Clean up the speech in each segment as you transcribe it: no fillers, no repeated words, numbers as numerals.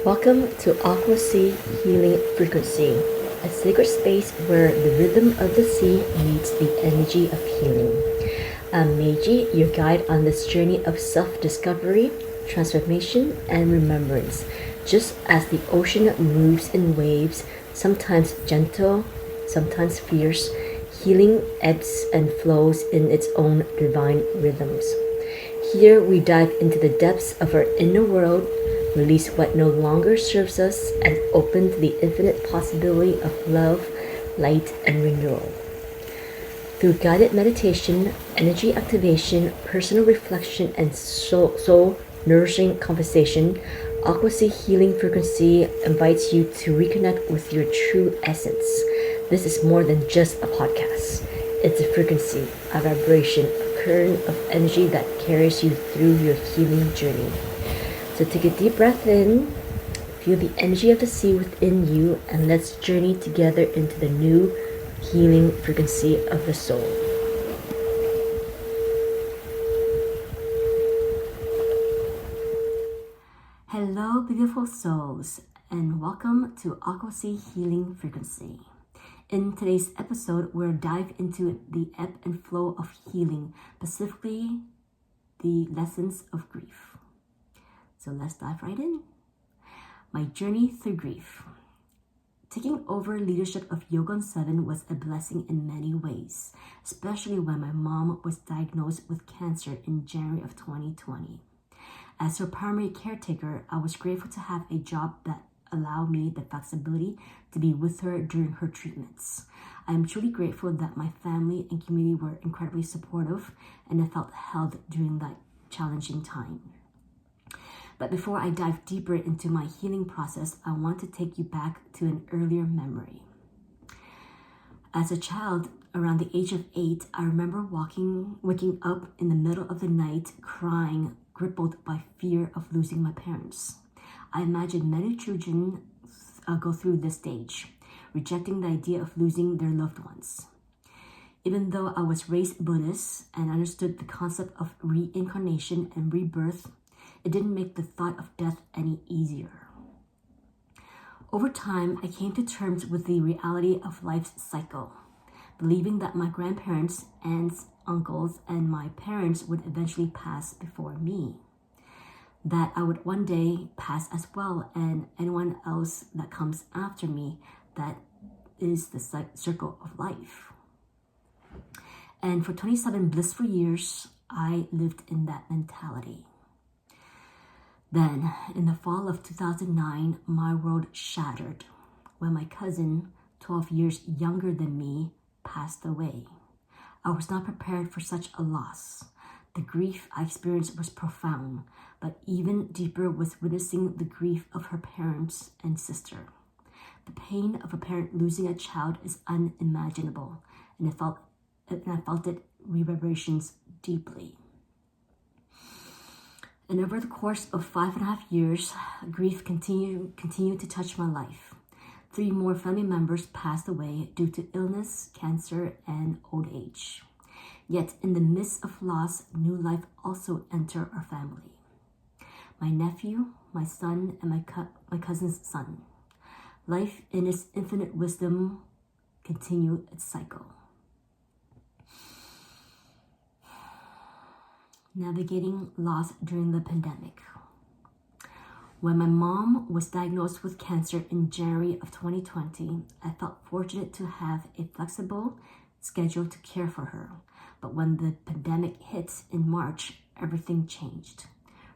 Welcome to Aqua Sea Healing Frequency, a sacred space where the rhythm of the sea meets the energy of healing. I'm Meiji, your guide on this journey of self-discovery, transformation, and remembrance. Just as the ocean moves in waves, sometimes gentle, sometimes fierce, healing ebbs and flows in its own divine rhythms. Here we dive into the depths of our inner world, release what no longer serves us, and open to the infinite possibility of love, light, and renewal. Through guided meditation, energy activation, personal reflection, and soul nourishing conversation, Aqua Sea Healing Frequency invites you to reconnect with your true essence. This is more than just a podcast. It's a frequency, a vibration, a current of energy that carries you through your healing journey. So take a deep breath in, feel the energy of the sea within you, and let's journey together into the new healing frequency of the soul. Hello, beautiful souls, and welcome to Aqua Sea Healing Frequency. In today's episode, we'll dive into the ebb and flow of healing, specifically the lessons of grief. So let's dive right in. My journey through grief. Taking over leadership of Yoga 7 was a blessing in many ways, especially when my mom was diagnosed with cancer in January of 2020. As her primary caretaker, I was grateful to have a job that allowed me the flexibility to be with her during her treatments. I am truly grateful that my family and community were incredibly supportive, and I felt held during that challenging time. But before I dive deeper into my healing process, I want to take you back to an earlier memory. As a child, around the age of 8, I remember waking up in the middle of the night, crying, crippled by fear of losing my parents. I imagine many children go through this stage, rejecting the idea of losing their loved ones. Even though I was raised Buddhist and understood the concept of reincarnation and rebirth, it didn't make the thought of death any easier. Over time, I came to terms with the reality of life's cycle, believing that my grandparents, aunts, uncles, and my parents would eventually pass before me. That I would one day pass as well, and anyone else that comes after me, that is the circle of life. And for 27 blissful years, I lived in that mentality. Then, in the fall of 2009, my world shattered when my cousin, 12 years younger than me, passed away. I was not prepared for such a loss. The grief I experienced was profound, but even deeper was witnessing the grief of her parents and sister. The pain of a parent losing a child is unimaginable, and I felt it reverberations deeply. And over the course of 5.5 years, grief continued to touch my life. 3 more family members passed away due to illness, cancer, and old age. Yet in the midst of loss, new life also entered our family. My nephew, my son, and my cousin's son. Life in its infinite wisdom continued its cycle. Navigating loss during the pandemic. When my mom was diagnosed with cancer in January of 2020, I felt fortunate to have a flexible schedule to care for her. But when the pandemic hit in March, everything changed.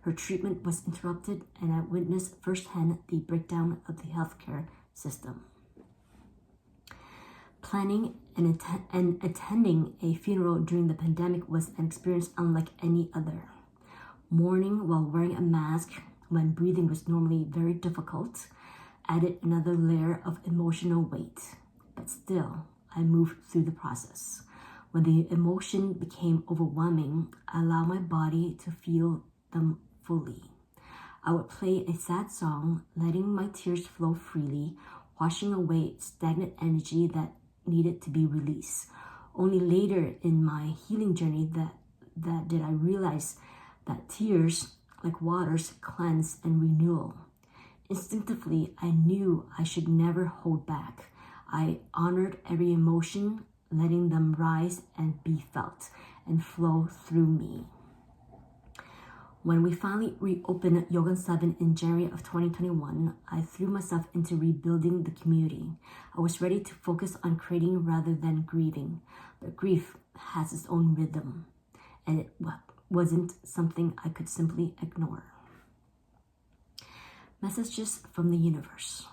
Her treatment was interrupted, and I witnessed firsthand the breakdown of the healthcare system. Planning and attending a funeral during the pandemic was an experience unlike any other. Mourning while wearing a mask when breathing was normally very difficult added another layer of emotional weight. But still, I moved through the process. When the emotion became overwhelming, I allowed my body to feel them fully. I would play a sad song, letting my tears flow freely, washing away stagnant energy that needed to be released. Only later in my healing journey that did I realize that tears, like waters, cleanse and renewal. Instinctively, I knew I should never hold back. I honored every emotion, letting them rise and be felt and flow through me. When we finally reopened Yoga 7 in January of 2021, I threw myself into rebuilding the community. I was ready to focus on creating rather than grieving. But grief has its own rhythm, and it wasn't something I could simply ignore. Messages from the universe.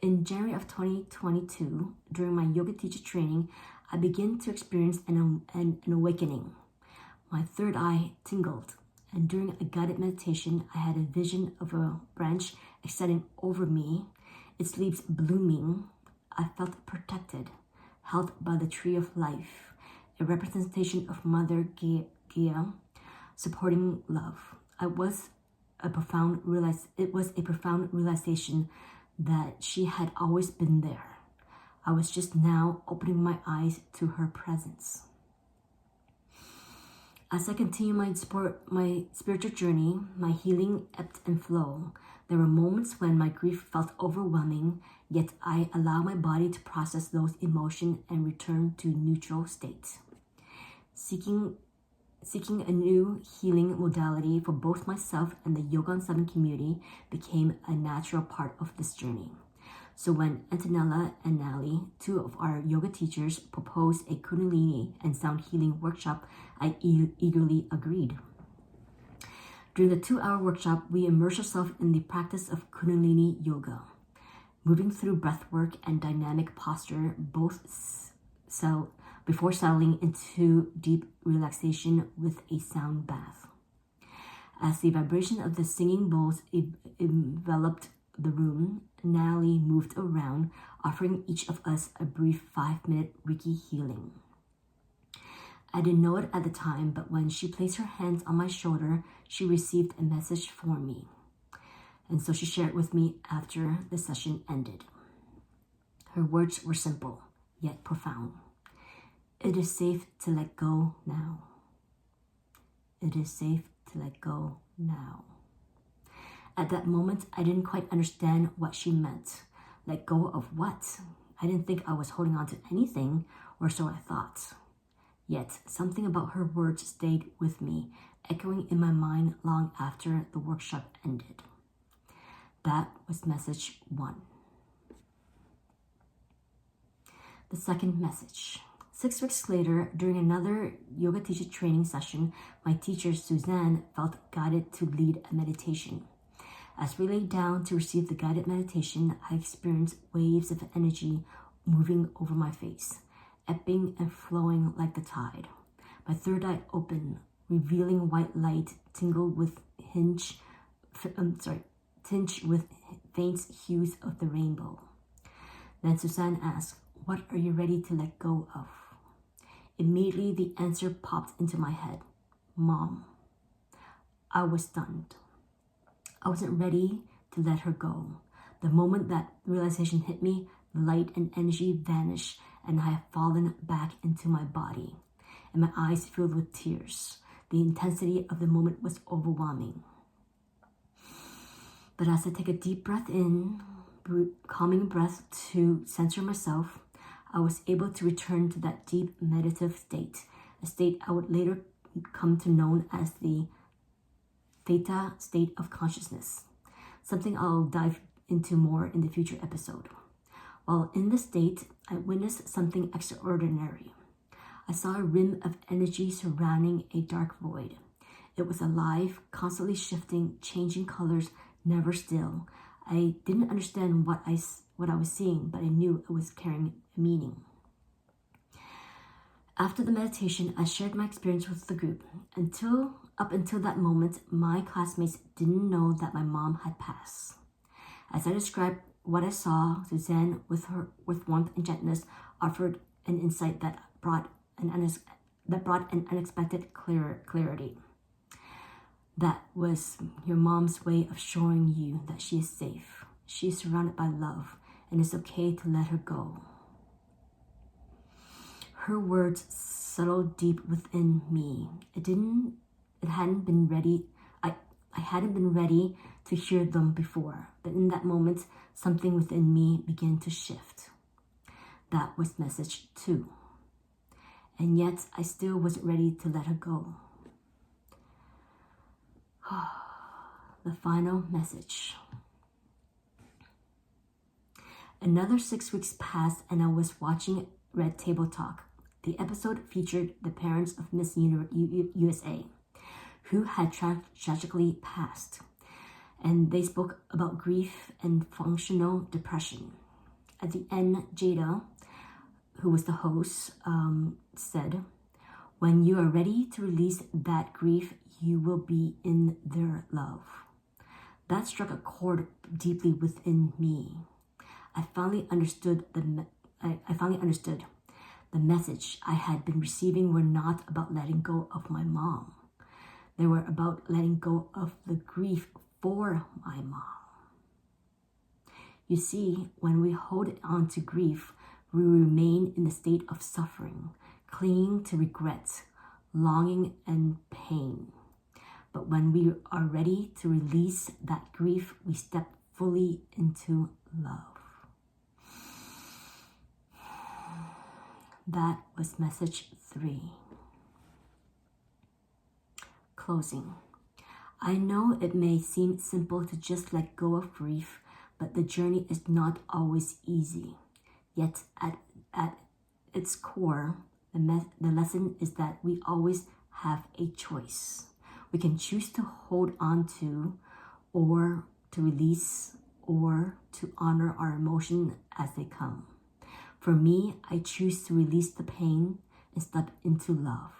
In January of 2022, during my yoga teacher training, I began to experience an awakening. My third eye tingled, and during a guided meditation, I had a vision of a branch extending over me, its leaves blooming. I felt protected, held by the tree of life, a representation of Mother Gaia, supporting love. It was a profound realization that she had always been there. I was just now opening my eyes to her presence. As I continued my spiritual journey, my healing ebbed and flowed. There were moments when my grief felt overwhelming, yet I allowed my body to process those emotions and return to neutral state. Seeking a new healing modality for both myself and the Yoga 7 community became a natural part of this journey. So when Antonella and Nally, two of our yoga teachers, proposed a Kundalini and sound healing workshop, I eagerly agreed. During the 2-hour workshop, we immersed ourselves in the practice of Kundalini yoga, moving through breathwork and dynamic posture, before settling into deep relaxation with a sound bath. As the vibration of the singing bowls enveloped the room, Nally moved around, offering each of us a brief 5-minute Reiki healing. I didn't know it at the time, but when she placed her hands on my shoulder, she received a message for me. And so she shared with me after the session ended. Her words were simple, yet profound. It is safe to let go now. It is safe to let go now. At that moment, I didn't quite understand what she meant. Let go of what? I didn't think I was holding on to anything, or so I thought. Yet, something about her words stayed with me, echoing in my mind long after the workshop ended. That was message 1. The second message. 6 weeks later, during another yoga teacher training session, my teacher Suzanne felt guided to lead a meditation. As we lay down to receive the guided meditation, I experienced waves of energy moving over my face, ebbing and flowing like the tide. My third eye opened, revealing white light tingled with tinged with faint hues of the rainbow. Then Suzanne asked, "What are you ready to let go of?" Immediately, the answer popped into my head. Mom. I was stunned. I wasn't ready to let her go. The moment that realization hit me, the light and energy vanished, and I had fallen back into my body, and my eyes filled with tears. The intensity of the moment was overwhelming. But as I take a deep breath in, calming breath to center myself, I was able to return to that deep meditative state, a state I would later come to know as the theta state of consciousness, something I'll dive into more in the future episode. While in this state, I witnessed something extraordinary. I saw a rim of energy surrounding a dark void. It was alive, constantly shifting, changing colors, never still. I didn't understand what I was seeing, but I knew it was carrying meaning. After the meditation, I shared my experience with the group. Up until that moment, my classmates didn't know that my mom had passed. As I described what I saw, Suzanne, with warmth and gentleness, offered an insight that brought an unexpected clarity. That was your mom's way of showing you that she is safe. She is surrounded by love, and it's okay to let her go. Her words settled deep within me. I hadn't been ready to hear them before, but in that moment, something within me began to shift. That was message 2. And yet, I still wasn't ready to let her go. The final message. Another 6 weeks passed and I was watching Red Table Talk. The episode featured the parents of Miss USA, who had tragically passed. And they spoke about grief and functional depression. At the end, Jada, who was the host, said, "When you are ready to release that grief, you will be in their love." That struck a chord deeply within me. I finally understood the message I had been receiving were not about letting go of my mom. They were about letting go of the grief for my mom. You see, when we hold on to grief, we remain in a state of suffering, clinging to regret, longing, and pain. But when we are ready to release that grief, we step fully into love. That was message 3. Closing. I know it may seem simple to just let go of grief, but the journey is not always easy. Yet at its core, the lesson is that we always have a choice. We can choose to hold on to, or to release, or to honor our emotion as they come. For me, I choose to release the pain and step into love.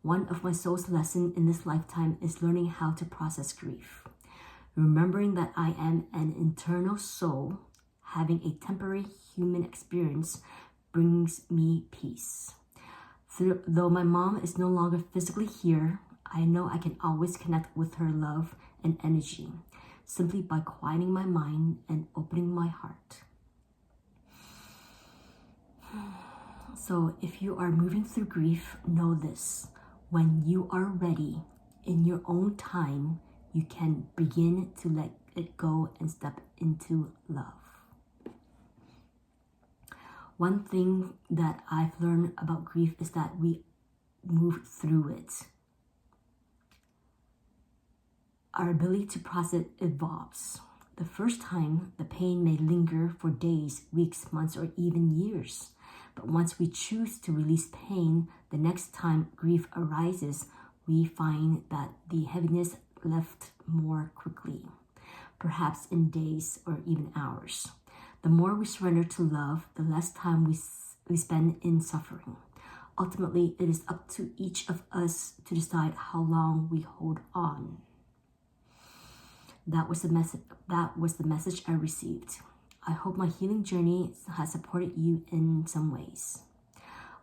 One of my soul's lessons in this lifetime is learning how to process grief. Remembering that I am an eternal soul, having a temporary human experience brings me peace. Though my mom is no longer physically here, I know I can always connect with her love and energy, simply by quieting my mind and opening my heart. So if you are moving through grief, know this. When you are ready, in your own time, you can begin to let it go and step into love. One thing that I've learned about grief is that we move through it. Our ability to process evolves. The first time, the pain may linger for days, weeks, months, or even years. But once we choose to release pain, the next time grief arises, we find that the heaviness left more quickly, perhaps in days or even hours. The more we surrender to love, the less time we spend in suffering. Ultimately, it is up to each of us to decide how long we hold on. That was the message I received. I hope my healing journey has supported you in some ways.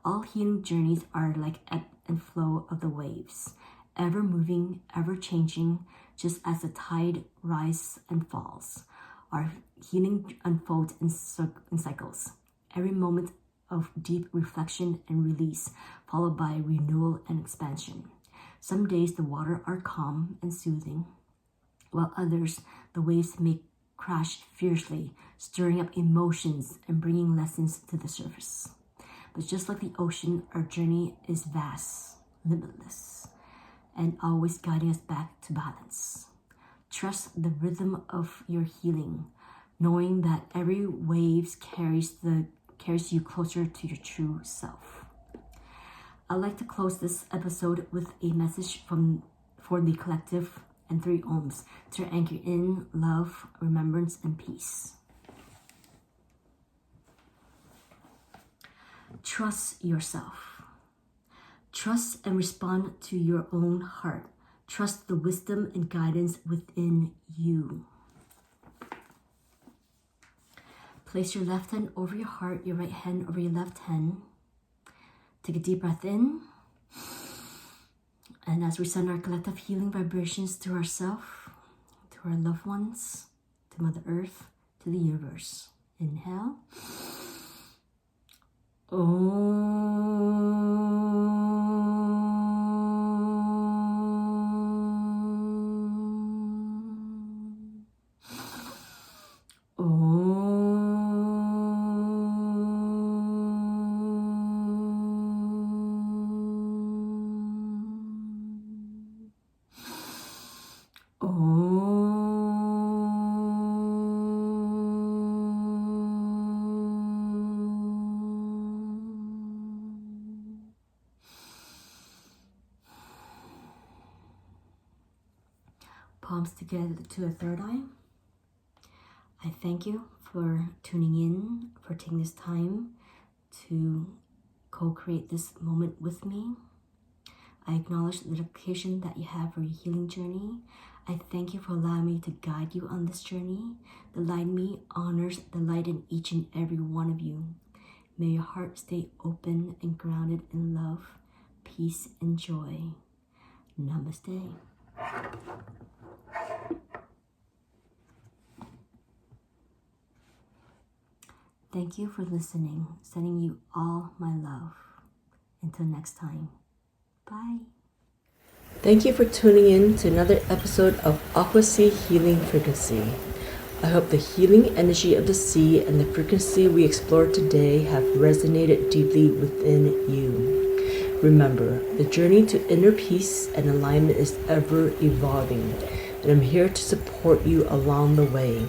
All healing journeys are like ebb and flow of the waves, ever moving, ever changing, just as the tide rises and falls. Our healing unfolds in cycles. Every moment of deep reflection and release, followed by renewal and expansion. Some days the water are calm and soothing, while others the waves may crash fiercely, stirring up emotions and bringing lessons to the surface. But just like the ocean, our journey is vast, limitless, and always guiding us back to balance. Trust the rhythm of your healing, knowing that every wave carries you closer to your true self. I'd like to close this episode with a message for the collective and 3 ohms to anchor in love, remembrance, and peace. Trust yourself. Trust and respond to your own heart. Trust the wisdom and guidance within you. Place your left hand over your heart, your right hand over your left hand. Take a deep breath in. And as we send our collective healing vibrations to ourselves, to our loved ones, to Mother Earth, to the universe. Inhale. Om. palms together to a third eye. I thank you for tuning in, for taking this time to co-create this moment with me. I acknowledge the dedication that you have for your healing journey. I thank you for allowing me to guide you on this journey. The light in me honors the light in each and every one of you. May your heart stay open and grounded in love, peace, and joy. Namaste. Thank you for listening. Sending you all my love. Until next time. Bye. Thank you for tuning in to another episode of Aqua Sea Healing Frequency. I hope the healing energy of the sea and the frequency we explored today have resonated deeply within you. Remember, the journey to inner peace and alignment is ever evolving, and I'm here to support you along the way.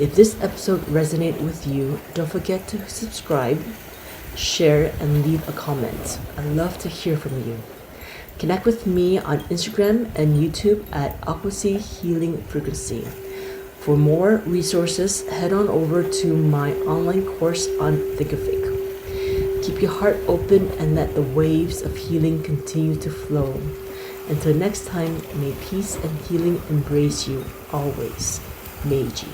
If this episode resonated with you, don't forget to subscribe, share, and leave a comment. I'd love to hear from you. Connect with me on Instagram and YouTube at Aqua Sea Healing Frequency. For more resources, head on over to my online course on Thinkific. Keep your heart open and let the waves of healing continue to flow. Until next time, may peace and healing embrace you always. Meiji.